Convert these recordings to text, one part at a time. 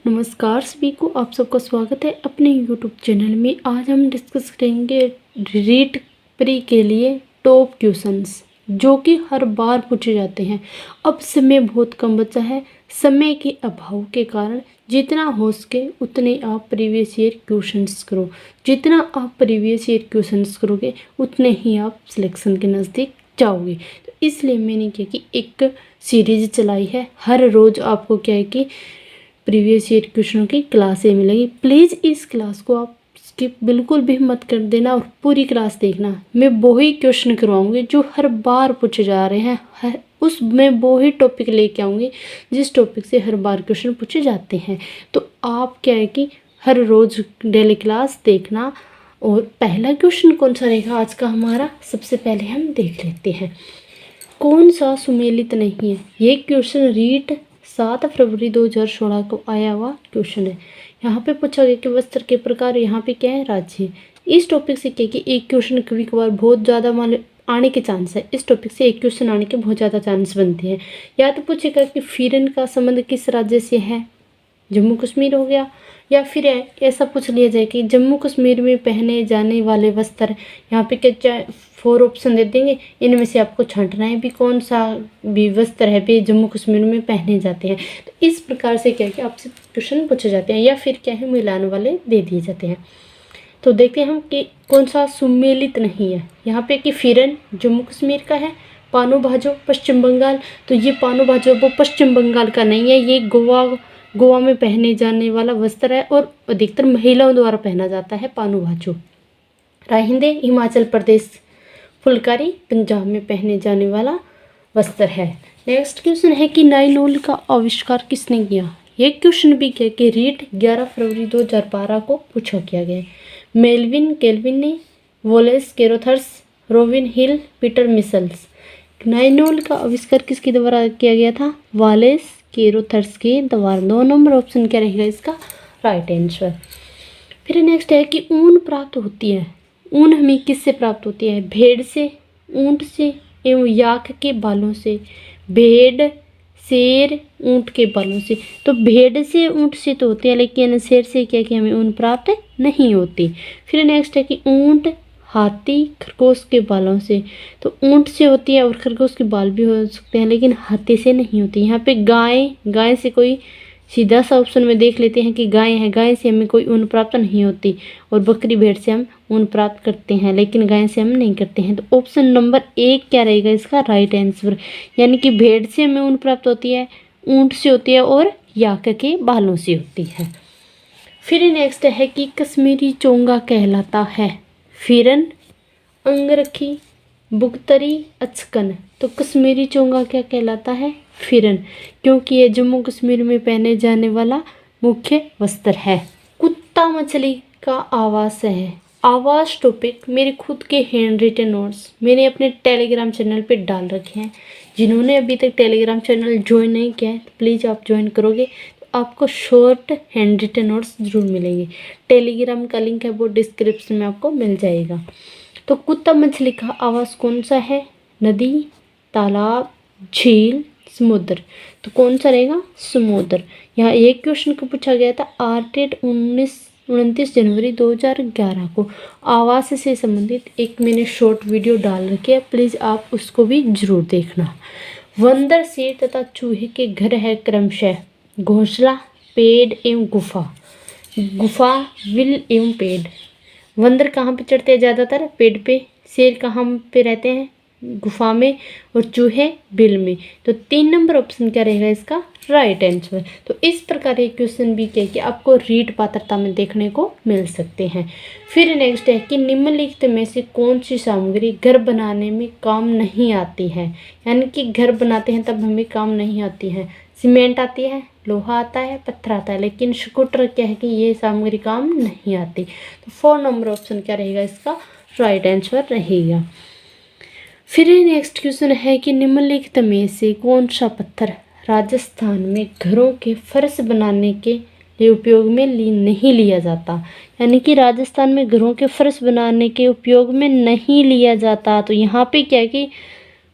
नमस्कार सभी को, आप सबका स्वागत है अपने यूट्यूब चैनल में। आज हम डिस्कस करेंगे रीट प्री के लिए टॉप क्वेश्चंस जो कि हर बार पूछे जाते हैं। अब समय बहुत कम बचा है, समय के अभाव के कारण जितना हो सके उतने आप प्रीवियस ईयर क्वेश्चंस करो। जितना आप प्रीवियस ईयर क्वेश्चंस करोगे उतने ही आप सिलेक्शन के नज़दीक जाओगे। तो इसलिए मैंने क्या कि एक सीरीज चलाई है। हर रोज़ आपको क्या है कि प्रीवियस ईयर क्वेश्चनों की क्लासें मिलेंगी। प्लीज़ इस क्लास को आप स्किप बिल्कुल भी मत कर देना और पूरी क्लास देखना। मैं वही क्वेश्चन करवाऊंगी जो हर बार पूछे जा रहे हैं, उसमें वही टॉपिक लेके आऊँगी जिस टॉपिक से हर बार क्वेश्चन पूछे जाते हैं। तो आप क्या है कि हर रोज़ डेली क्लास देखना। और पहला क्वेश्चन कौन सा रहेगा आज का हमारा, सबसे पहले हम देख लेते हैं। कौन सा सुमेलित नहीं है? ये क्वेश्चन रीट 7 फरवरी 2016 को आया हुआ क्वेश्चन है। यहाँ पे पूछा गया कि वस्त्र के प्रकार, यहाँ पे क्या है, राज्य। इस टॉपिक से क्या कि एक क्वेश्चन कभी कभार बहुत ज़्यादा मान आने के चांस है। इस टॉपिक से एक क्वेश्चन आने के बहुत ज़्यादा चांस बनते हैं। या तो पूछेगा कि फिरन का संबंध किस राज्य से है, जम्मू कश्मीर हो गया। या फिर ऐसा पूछ लिया जाए कि जम्मू कश्मीर में पहने जाने वाले वस्त्र, यहाँ पे क्या 4 ऑप्शन दे देंगे, इनमें से आपको छांटना है भी कौन सा भी वस्त्र है भी जम्मू कश्मीर में पहने जाते हैं। तो इस प्रकार से क्या आपसे क्वेश्चन पूछे जाते हैं या फिर क्या है मिलान वाले दे दिए जाते हैं। तो देखते हैं हम कि कौन सा सुमेलित नहीं है। यहाँ पे कि फिरन जम्मू कश्मीर का है, पानो भाजो पश्चिम बंगाल। तो ये पानो भाजो वो पश्चिम बंगाल का नहीं है, ये गोवा में पहने जाने वाला वस्त्र है और अधिकतर महिलाओं द्वारा पहना जाता है पानो भाजो। राहिंदे हिमाचल प्रदेश, फुलकारी पंजाब में पहने जाने वाला वस्त्र है। नेक्स्ट क्वेश्चन है कि नाइलॉन का आविष्कार किसने किया। ये क्वेश्चन भी क्या कि रीट 11 फरवरी 2012 को पूछा किया गया। मेल्विन केल्विन ने, वोलेस कैरोथर्स, रोबिन हिल, पीटर मिशेल्स। नाइलॉन का आविष्कार किसके द्वारा किया गया था? वालेस कैरोथर्स के द्वारा। 2 नंबर ऑप्शन क्या रहेगा इसका राइट आंसर। फिर नेक्स्ट है कि ऊन प्राप्त होती है। ऊन हमें किससे प्राप्त होती है? भेड़ से, ऊंट से एवं याक के बालों से। भेड़, शेर, ऊंट के बालों से। तो भेड़ से ऊंट से तो होती है, लेकिन शेर से क्या कि हमें ऊन प्राप्त नहीं होती। फिर नेक्स्ट है कि ऊंट, हाथी, खरगोश के बालों से। तो ऊंट से होती है और खरगोश के बाल भी हो सकते हैं, लेकिन हाथी से नहीं होती। यहाँ पे गाय से कोई सीधा सा ऑप्शन में देख लेते हैं कि गाय है, गाय से हमें कोई ऊन प्राप्त नहीं होती। और बकरी भेड़ से हम ऊन प्राप्त करते हैं, लेकिन गाय से हम नहीं करते हैं। तो ऑप्शन नंबर 1 क्या रहेगा इसका राइट आंसर। यानी कि भेड़ से हमें ऊन प्राप्त होती है, ऊंट से होती है और याक के बालों से होती है। फिर नेक्स्ट है कि कश्मीरी चोंगा कहलाता है फिरन, अंगरखी, बुगतरी, अचकन। तो कश्मीरी चोंगा क्या कहलाता है? फिरन, क्योंकि ये जम्मू कश्मीर में पहने जाने वाला मुख्य वस्त्र है। कुत्ता मछली का आवास है। आवास टॉपिक मेरे खुद के हैंड रिटन नोट्स मैंने अपने टेलीग्राम चैनल पे डाल रखे हैं। जिन्होंने अभी तक टेलीग्राम चैनल ज्वाइन नहीं किया है तो प्लीज़ आप ज्वाइन करोगे तो आपको शॉर्ट हैंड रिटन नोट्स जरूर मिलेंगे। टेलीग्राम का लिंक है वो डिस्क्रिप्शन में आपको मिल जाएगा। तो कुत्ता मछली का आवास कौन सा है? नदी, तालाब, झील, समुद्र। तो कौन सा रहेगा? समुद्र। यहाँ एक क्वेश्चन को पूछा गया था आर्टेट 29 जनवरी 2011 को। आवास से संबंधित एक मैंने शॉर्ट वीडियो डाल रखी है, प्लीज़ आप उसको भी जरूर देखना। बंदर, शेर तथा चूहे के घर है क्रमशः घोंसला, पेड़ एवं गुफा। गुफा, विल एवं पेड़। बंदर कहाँ पे चढ़ते हैं? ज़्यादातर पेड़ पे। शेर कहाँ पे रहते हैं? गुफा में। और चूहे बिल में। तो 3 नंबर ऑप्शन क्या रहेगा इसका राइट आंसर। तो इस प्रकार ये क्वेश्चन भी क्या कि आपको रीट पात्रता में देखने को मिल सकते हैं। फिर नेक्स्ट है कि निम्नलिखित में से कौन सी सामग्री घर बनाने में काम नहीं आती है। यानी कि घर बनाते हैं तब हमें काम नहीं आती है। सीमेंट आती है, लोहा आता है, पत्थर आता है, लेकिन स्कूटर क्या है कि ये सामग्री काम नहीं आती। तो 4 नंबर ऑप्शन क्या रहेगा इसका राइट आंसर रहेगा। फिर नेक्स्ट क्वेश्चन है कि निम्नलिखित में से कौन सा पत्थर राजस्थान में घरों के फर्श बनाने के लिए उपयोग में नहीं लिया जाता। यानी कि राजस्थान में घरों के फर्श बनाने के उपयोग में नहीं लिया जाता। तो यहाँ पे क्या है कि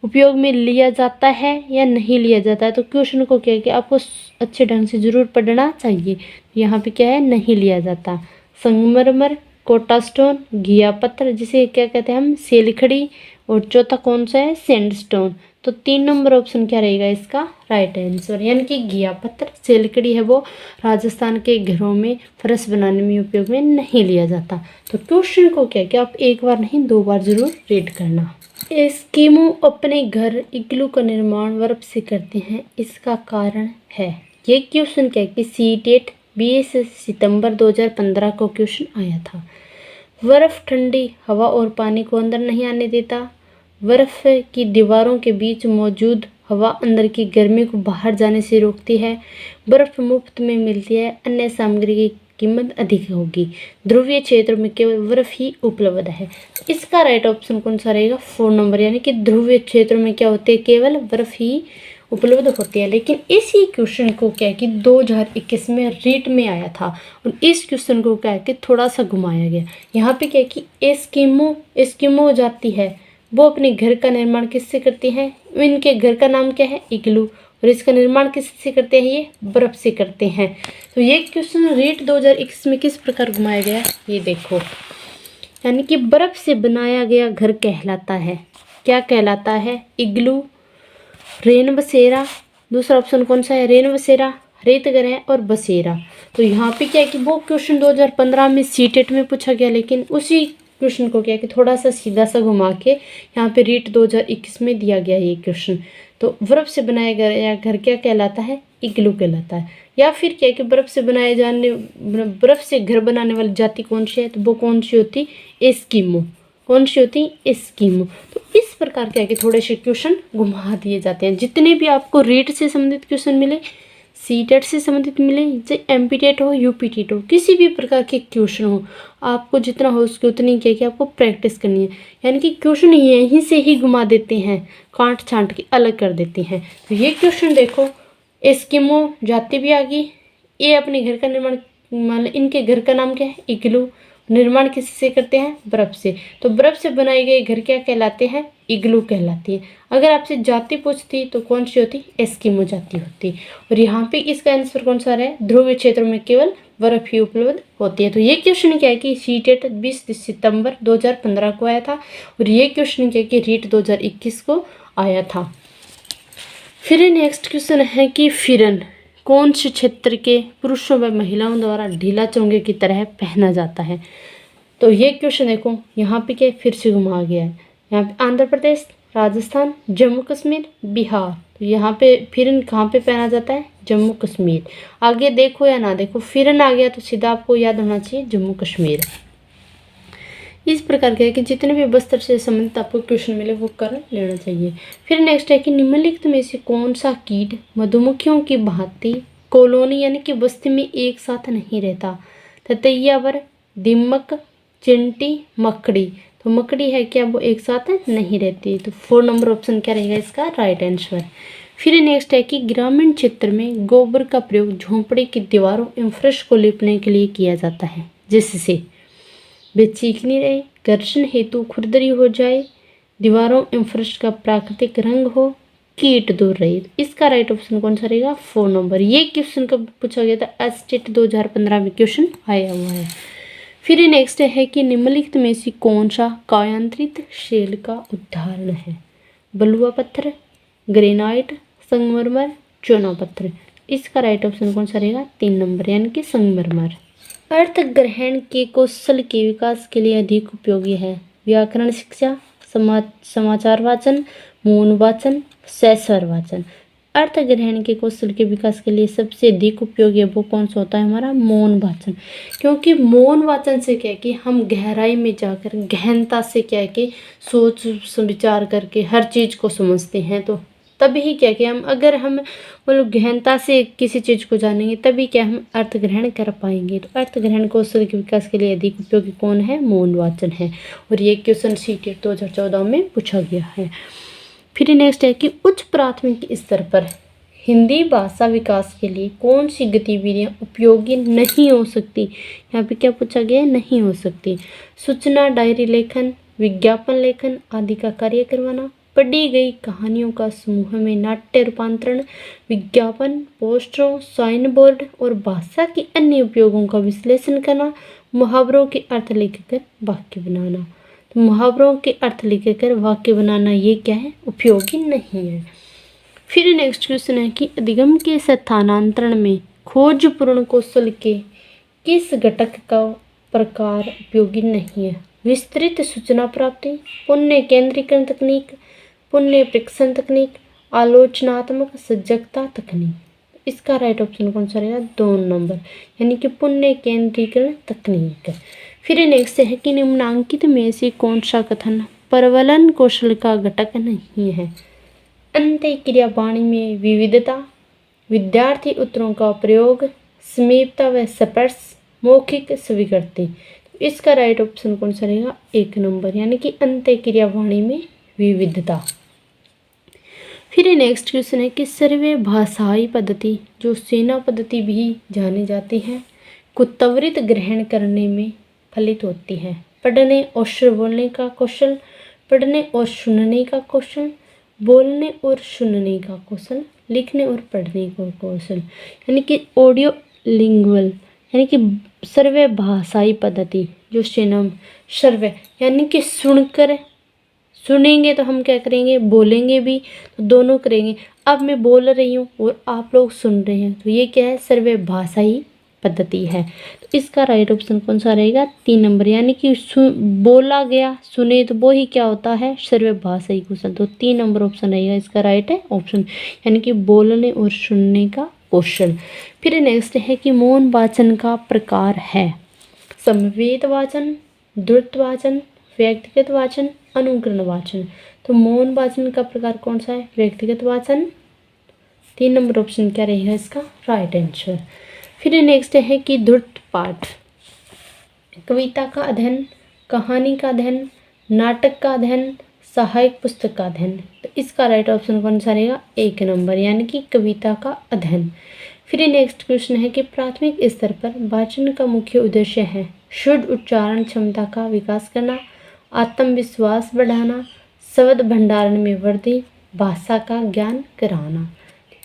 उपयोग में लिया जाता है या नहीं लिया जाता है। तो क्वेश्चन को क्या है कि आपको अच्छे ढंग से जरूर पढ़ना चाहिए। यहाँ पे क्या है, नहीं लिया जाता। संगमरमर, कोटा स्टोन, घिया पत्थर जिसे क्या कहते हैं हम, सेलखड़ी, और चौथा कौन सा है, सैंडस्टोन। तो 3 नंबर ऑप्शन क्या रहेगा इसका राइट आंसर, यानी कि घिया पत्थर, सेलखड़ी है वो राजस्थान के घरों में फर्श बनाने में उपयोग में नहीं लिया जाता। तो क्वेश्चन को क्या कि आप एक बार नहीं 2 बार जरूर रीड करना। एस्किमो अपने घर इग्लू का निर्माण बर्फ से करते हैं, इसका कारण है। ये क्वेश्चन क्या है कि सीटेट 20 सितंबर 2015 को क्वेश्चन आया था। बर्फ ठंडी हवा और पानी को अंदर नहीं आने देता। बर्फ की दीवारों के बीच मौजूद हवा अंदर की गर्मी को बाहर जाने से रोकती है। बर्फ मुफ्त में मिलती है, अन्य सामग्री की कीमत अधिक होगी। ध्रुवीय क्षेत्र में केवल बर्फ ही उपलब्ध है। इसका राइट ऑप्शन कौन सा रहेगा, 4 नंबर, यानी कि ध्रुवीय क्षेत्र में क्या होते हैं, केवल बर्फ ही उपलब्ध होती है। लेकिन इसी क्वेश्चन को क्या है कि 2021 में रीट में आया था, और इस क्वेश्चन को क्या है कि थोड़ा सा घुमाया गया। यहाँ पे क्या है कि एस्किमो जाति है वो अपने घर का निर्माण किससे करती हैं, इनके घर का नाम क्या है, इग्लू, और इसका निर्माण किससे करते हैं, ये बर्फ से करते हैं। तो ये क्वेश्चन रीट 2021 में किस प्रकार घुमाया गया, ये देखो, यानी कि बर्फ से बनाया गया घर कहलाता है, क्या कहलाता है, इग्लू, रेन बसेरा। दूसरा ऑप्शन कौन सा है, रेन बसेरा, रेत ग्रह और बसेरा। तो यहाँ पे क्या है कि वो क्वेश्चन 2015 में सीटेट में पूछा गया, लेकिन उसी क्वेश्चन को क्या है कि थोड़ा सा सीधा सा घुमा के यहाँ पे रीट 2021 में दिया गया ये क्वेश्चन। तो बर्फ से बनाया गया घर क्या कहलाता है, इग्लू कहलाता है। या फिर क्या है कि बर्फ से घर बनाने वाली जाति कौन सी है, तो वो कौन सी होती, एस्किमो। कौन सी होती, एस्किमो। तो इस प्रकार क्या है कि थोड़े से क्वेश्चन घुमा दिए जाते हैं। जितने भी आपको रीट से संबंधित क्वेश्चन मिले, सीटेट से संबंधित मिले, चाहे एमपीटेट हो, यूपीटेट हो, किसी भी प्रकार के क्वेश्चन हो, आपको जितना हो उसकी उतनी क्या कि आपको प्रैक्टिस करनी है। यानी कि क्वेश्चन यहीं से ही घुमा देते हैं, काट छांट के अलग कर देते हैं। तो ये क्वेश्चन देखो, एस्किमो जाति भी आ गई, ये अपने घर का निर्माण, मान इनके घर का नाम क्या है, इग्लू, निर्माण किससे करते हैं, बर्फ से। तो बर्फ से बनाए गए घर क्या कहलाते हैं, इग्लू कहलाती है। अगर आपसे जाति पूछती तो कौन सी होती, एस्किमो जाति होती। और यहाँ पे इसका आंसर कौन सा है, ध्रुवीय क्षेत्रों में केवल बर्फ ही उपलब्ध होती है। तो ये क्वेश्चन क्या है कि सीटेट 20 सितंबर 2015 को आया था, और ये क्वेश्चन क्या है कि रीट 2021 को आया था। फिर नेक्स्ट क्वेश्चन है कि फिरन कौन से क्षेत्र के पुरुषों व महिलाओं द्वारा ढीला चोंगे की तरह पहना जाता है। तो ये क्वेश्चन देखो, यहाँ पे क्या फिर से घुमा गया है। यहाँ पे आंध्र प्रदेश, राजस्थान, जम्मू कश्मीर, बिहार। तो यहाँ पे फिरन कहाँ पे पहना जाता है, जम्मू कश्मीर। आगे देखो या ना देखो, फिरन आ गया तो सीधा आपको याद होना चाहिए जम्मू कश्मीर। इस प्रकार के है कि जितने भी बस्तर से संबंधित आपको क्वेश्चन मिले वो कर लेना चाहिए। फिर नेक्स्ट है कि निम्नलिखित में से कौन सा कीट मधुमक्खियों की भांति कॉलोनी यानी कि बस्ती में एक साथ नहीं रहता। ततैयावर, दीमक, चिंटी, मकड़ी। तो मकड़ी है क्या, वो एक साथ नहीं रहती। तो 4 नंबर ऑप्शन क्या रहेगा इसका राइट आंसर। फिर नेक्स्ट है कि ग्रामीण क्षेत्र में गोबर का प्रयोग झोंपड़े की दीवारों एवं फर्श को लिपने के लिए किया जाता है, जिससे वे चिकनी रहे, घर्षण हेतु खुरदरी हो जाए, दीवारों एवं फर्श का प्राकृतिक रंग हो, कीट दूर रहे। इसका राइट ऑप्शन कौन सा रहेगा, 4 नंबर। ये क्वेश्चन कब पूछा गया था, एसटेट 2015 में क्वेश्चन आया हुआ है। फिर नेक्स्ट है कि निम्नलिखित में से कौन सा कायांतरित शैल का उदाहरण है। बलुआ पत्थर, ग्रेनाइट, संगमरमर, चूना पत्थर। इसका राइट ऑप्शन कौन सा रहेगा, 3 नंबर, यानी कि संगमरमर। अर्थ ग्रहण के कौशल के विकास के लिए अधिक उपयोगी है। व्याकरण शिक्षा, समाचार वाचन, मौन वाचन, सहस्वर वाचन। अर्थ ग्रहण के कौशल के विकास के लिए सबसे अधिक उपयोगी वो कौन सा होता है, हमारा मौन वाचन। क्योंकि मौन वाचन से क्या है कि हम गहराई में जाकर गहनता से क्या है कि सोच विचार करके हर चीज़ को समझते हैं। तो तभी क्या कि हम मतलब गहनता से किसी चीज़ को जानेंगे तभी क्या हम अर्थ ग्रहण कर पाएंगे। तो अर्थ ग्रहण कौशल के विकास के लिए अधिक उपयोगी कौन है, मौन वाचन है। और ये क्वेश्चन सीटेट 2014 में पूछा गया है। फिर नेक्स्ट है कि उच्च प्राथमिक स्तर पर हिंदी भाषा विकास के लिए कौन सी गतिविधियाँ उपयोगी नहीं हो सकती। यहाँ पे क्या पूछा गया है, नहीं हो सकती। सूचना डायरी लेखन, विज्ञापन लेखन आदि का कार्य करवाना, पढ़ी गई कहानियों का समूह में नाट्य रूपांतरण, विज्ञापन, पोस्टरों, साइन बोर्ड और भाषा के अन्य उपयोगों का विश्लेषण करना, मुहावरों के अर्थ लिखकर वाक्य बनाना। तो मुहावरों के अर्थ लिखकर वाक्य बनाना ये क्या है, उपयोगी नहीं है। फिर नेक्स्ट क्वेश्चन है कि अधिगम के स्थानांतरण में खोजपूर्ण कौशल के किस घटक का प्रकार उपयोगी नहीं है। विस्तृत सूचना प्राप्ति, पुण्य केंद्रीकरण तकनीक, पुण्य प्रेक्षण तकनीक, आलोचनात्मक सजगता तकनीक। इसका राइट ऑप्शन कौन सा रहेगा, 2 नंबर, यानी कि पुण्य केंद्रीकरण तकनीक। फिर नेक्स्ट है कि निम्नांकित में से कौन सा कथन प्रबलन कौशल का घटक नहीं है। अंत्य क्रिया वाणी में विविधता, विद्यार्थी उत्तरों का प्रयोग, समीपता व स्पर्श, मौखिक स्वीकृति। इसका राइट ऑप्शन कौन सा रहेगा, 1 नंबर, यानी कि अंत्य क्रिया वाणी में विविधता। फिर नेक्स्ट क्वेश्चन है कि सर्वे भाषाई पद्धति, जो सेना पद्धति भी जानी जाती है, को त्वरित ग्रहण करने में फलित होती है। पढ़ने और बोलने का कौशल, पढ़ने और सुनने का कौशल, बोलने और सुनने का कौशल, लिखने और पढ़ने का कौशल, यानी कि ऑडियो लिंगुअल, यानी कि सर्वे भाषाई पद्धति जो सेना सर्वे, यानी कि सुनकर, सुनेंगे तो हम क्या करेंगे, बोलेंगे भी, तो दोनों करेंगे। अब मैं बोल रही हूँ और आप लोग सुन रहे हैं, तो ये क्या है, सर्वे भाषाई पद्धति है। तो इसका राइट ऑप्शन कौन सा रहेगा, 3 नंबर, यानी कि बोला गया, सुने तो वो ही क्या होता है, सर्वे भाषाई कौशल। तो 3 नंबर ऑप्शन रहेगा इसका राइट है ऑप्शन, यानी कि बोलने और सुनने का कौशल। फिर नेक्स्ट है कि मौन वाचन का प्रकार है समवेत वाचन, द्रुत वाचन, व्यक्तिगत वाचन, अनुकरण वाचन। तो मौन वाचन का प्रकार कौन सा है, व्यक्तिगत वाचन। 3 नंबर ऑप्शन क्या रहेगा इसका राइट आंसर। फिर नेक्स्ट है कि द्रुत पाठ, कविता का अध्ययन, कहानी का अध्ययन, नाटक का अध्ययन, सहायक पुस्तक का अध्ययन। तो इसका राइट ऑप्शन कौन सा रहेगा, 1 नंबर, यानी कि कविता का अध्ययन। फिर नेक्स्ट क्वेश्चन है कि प्राथमिक स्तर पर वाचन का मुख्य उद्देश्य है शुद्ध उच्चारण क्षमता का विकास करना, आत्मविश्वास बढ़ाना, शब्द भंडारण में वृद्धि, भाषा का ज्ञान कराना।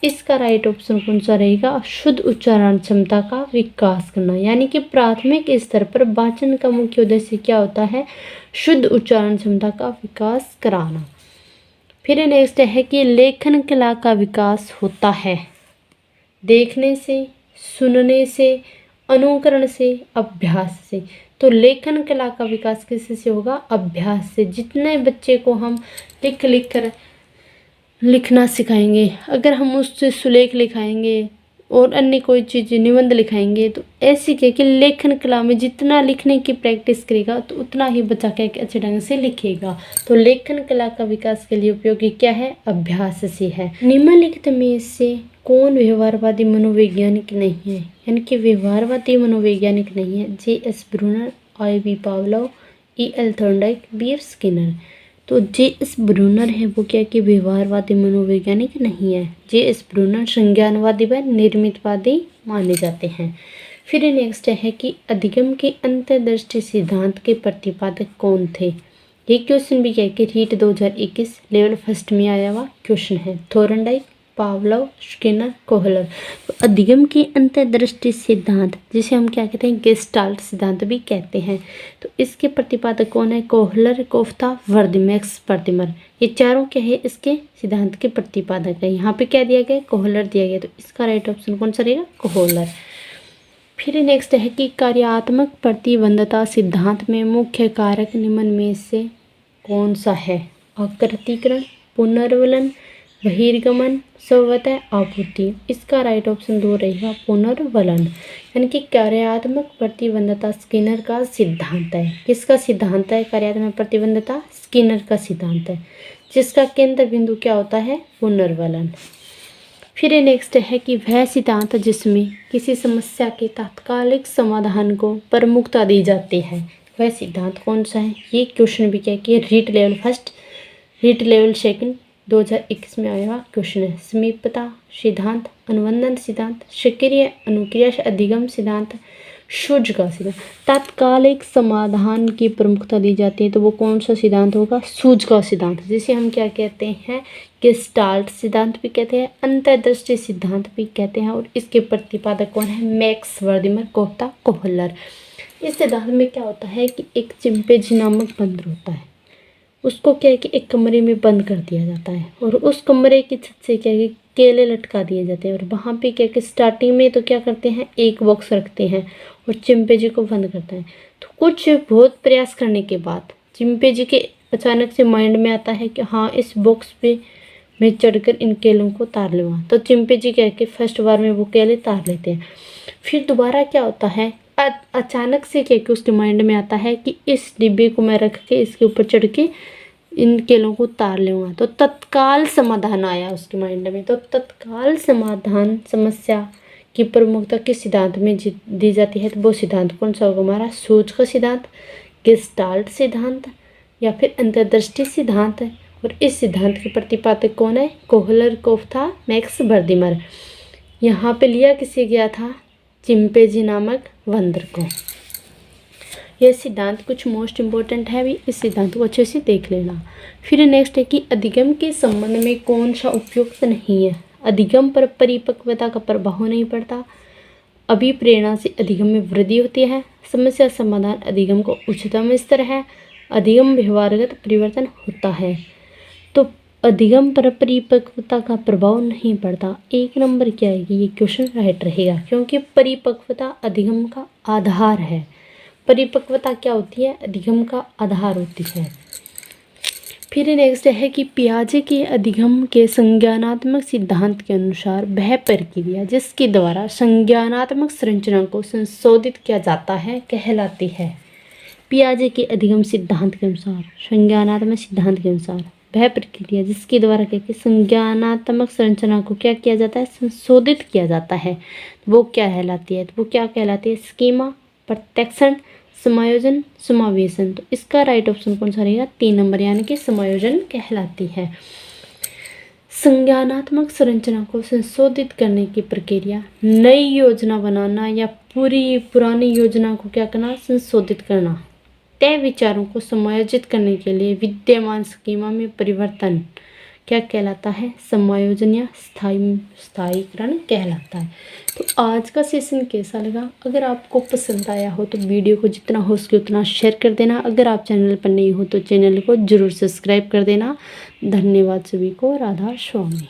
इसका राइट ऑप्शन कौन सा रहेगा, शुद्ध उच्चारण क्षमता का विकास करना, यानी कि प्राथमिक स्तर पर वाचन का मुख्य उद्देश्य क्या होता है, शुद्ध उच्चारण क्षमता का विकास कराना। फिर नेक्स्ट है कि लेखन कला का विकास होता है देखने से, सुनने से, अनुकरण से, अभ्यास से। तो लेखन कला का विकास किससे होगा, अभ्यास से। जितने बच्चे को हम लिख लिख कर लिखना सिखाएंगे, अगर हम उससे सुलेख लिखाएंगे और अन्य कोई चीज़ निबंध लिखाएंगे, तो ऐसी क्या कि लेखन कला में जितना लिखने की प्रैक्टिस करेगा तो उतना ही बच्चा क्या कि अच्छे ढंग से लिखेगा। तो लेखन कला का विकास के लिए उपयोगी क्या है, अभ्यास से है। निम्नलिखित में से कौन व्यवहारवादी मनोवैज्ञानिक नहीं है, यानी कि व्यवहारवादी मनोवैज्ञानिक नहीं है। J.S. Bruner, I.V. Pavlov, E.L. Thorndike, B.F. Skinner. तो J.S. ब्रूनर है वो क्या कि व्यवहारवादी मनोवैज्ञानिक नहीं है। J.S. ब्रूनर संज्ञानवादी व निर्मितवादी माने जाते हैं। फिर नेक्स्ट है कि अधिगम के अंतर्दृष्टि सिद्धांत के प्रतिपादक कौन थे। ये क्वेश्चन भी क्या कि रीट 2021 लेवल फर्स्ट में आया हुआ क्वेश्चन है। Thorndike, Pavlov, Skinner, Kohler. तो अधिगम की अंतर्दृष्टि सिद्धांत जिसे हम क्या कहते हैं, गेस्टाल्ट सिद्धांत भी कहते हैं। तो इसके प्रतिपादक कौन है, कोहलर, कोफ्ता, वर्दमैक्स, पर्दिमर। ये चारों क्या है, इसके सिद्धांत के प्रतिपादक है। यहाँ पे क्या दिया गया, कोहलर दिया गया। तो इसका राइट ऑप्शन कौन सा रहेगा, कोहलर। फिर नेक्स्ट है कि कार्यात्मक प्रतिबंधता सिद्धांत में मुख्य कारक निम्न में से कौन सा है। आकृतिकरण, पुनर्वलन, बहिर्गमन, स्वतः आपूर्ति। इसका राइट ऑप्शन 2 रहेगा, पुनर्वलन। यानी कि कार्यात्मक प्रतिबंधता स्किनर का सिद्धांत है। किसका सिद्धांत है, कार्यात्मक प्रतिबंधता स्किनर का सिद्धांत है, जिसका केंद्र बिंदु क्या होता है, पुनर्वलन। फिर नेक्स्ट है कि वह सिद्धांत जिसमें किसी समस्या के तात्कालिक समाधान को प्रमुखता दी जाती है, वह सिद्धांत कौन सा है। ये क्वेश्चन भी क्या कि REET level first, REET level second 2021 में आया हुआ क्वेश्चन है। समीपता सिद्धांत, अनुबंधन सिद्धांत, सक्रिय अनुक्रिया से अधिगम सिद्धांत, सूझ का सिद्धांत। तात्कालिक समाधान की प्रमुखता दी जाती है तो वो कौन सा सिद्धांत होगा? सूझ का सिद्धांत, जिसे हम क्या कहते हैं? गेस्टाल्ट सिद्धांत भी कहते हैं, अंतर्दृष्टि सिद्धांत भी कहते हैं। और इसके प्रतिपादक कौन है? Max Wertheimer Koffka Kohler. इस सिद्धांत में क्या होता है कि एक चिंपैंजी नामक बंदर होता है, उसको क्या है कि एक कमरे में बंद कर दिया जाता है और उस कमरे की छत से क्या है कि केले लटका दिए जाते हैं। और वहाँ पे क्या कि स्टार्टिंग में तो क्या करते हैं, एक बॉक्स रखते हैं और चिंपैंजी को बंद करते हैं। तो कुछ बहुत प्रयास करने के बाद चिंपैंजी के अचानक से माइंड में आता है कि हाँ, इस बॉक्स पे मैं चढ़कर इन केलों को तार लूँगा। तो चिंपैंजी क्या है कि फर्स्ट बार में वो केले तार लेते हैं। फिर दोबारा क्या होता है, अचानक से क्या कि उसके माइंड में आता है कि इस डिब्बे को मैं रख के इसके ऊपर चढ़ के इन केलों को उतार लूँगा। तो तत्काल समाधान आया उसके माइंड में। तो तत्काल समाधान समस्या की प्रमुखता किस सिद्धांत में दी जाती है? तो वो सिद्धांत कौन सा होगा हमारा? सूझ का सिद्धांत, गेस्टाल्ट सिद्धांत या फिर अंतर्दृष्टि सिद्धांत। और इस सिद्धांत के प्रतिपादक कौन है? Kohler, Koffka, Max Wertheimer. यहाँ पे लिया किसे गया था? चिंपैंजी नामक बंदर को। यह सिद्धांत कुछ मोस्ट इम्पोर्टेंट है भी, इस सिद्धांत को अच्छे से देख लेना। फिर नेक्स्ट है कि अधिगम के संबंध में कौन सा उपयुक्त नहीं है? अधिगम पर परिपक्वता का प्रभाव नहीं पड़ता, अभिप्रेरणा से अधिगम में वृद्धि होती है, समस्या समाधान अधिगम को उच्चतम स्तर है, अधिगम व्यवहारगत परिवर्तन होता है। तो अधिगम पर परिपक्वता का प्रभाव नहीं पड़ता, एक नंबर क्या है कि ये क्वेश्चन राइट रहेगा, क्योंकि परिपक्वता अधिगम का आधार है। परिपक्वता क्या होती है? अधिगम का आधार होती है। फिर नेक्स्ट है कि पियाजे के अधिगम के संज्ञानात्मक सिद्धांत के अनुसार वह प्रक्रिया जिसके द्वारा संज्ञानात्मक संरचना को संशोधित किया जाता है कहलाती है। पियाजे के अधिगम सिद्धांत के अनुसार, संज्ञानात्मक सिद्धांत के अनुसार वह प्रक्रिया जिसके द्वारा क्या कि संज्ञानात्मक संरचना को क्या किया जाता है? संशोधित किया जाता है। वो क्या कहलाती है? तो वो क्या कहलाती है? स्कीमा, प्रत्यक्षण, समायोजन, समावेशन। तो इसका राइट ऑप्शन कौन सा रहेगा? 3 नंबर, यानी कि समायोजन कहलाती है। संज्ञानात्मक संरचना को संशोधित करने की प्रक्रिया नई योजना बनाना या पुरानी योजना को क्या करना? संशोधित करना। तय विचारों को समायोजित करने के लिए विद्यमान स्कीमा में परिवर्तन क्या कहलाता है? समायोजन या स्थायीकरण कहलाता है। तो आज का सेशन कैसा लगा? अगर आपको पसंद आया हो तो वीडियो को जितना हो सके उतना शेयर कर देना। अगर आप चैनल पर नहीं हो तो चैनल को जरूर सब्सक्राइब कर देना। धन्यवाद सभी को। राधा स्वामी।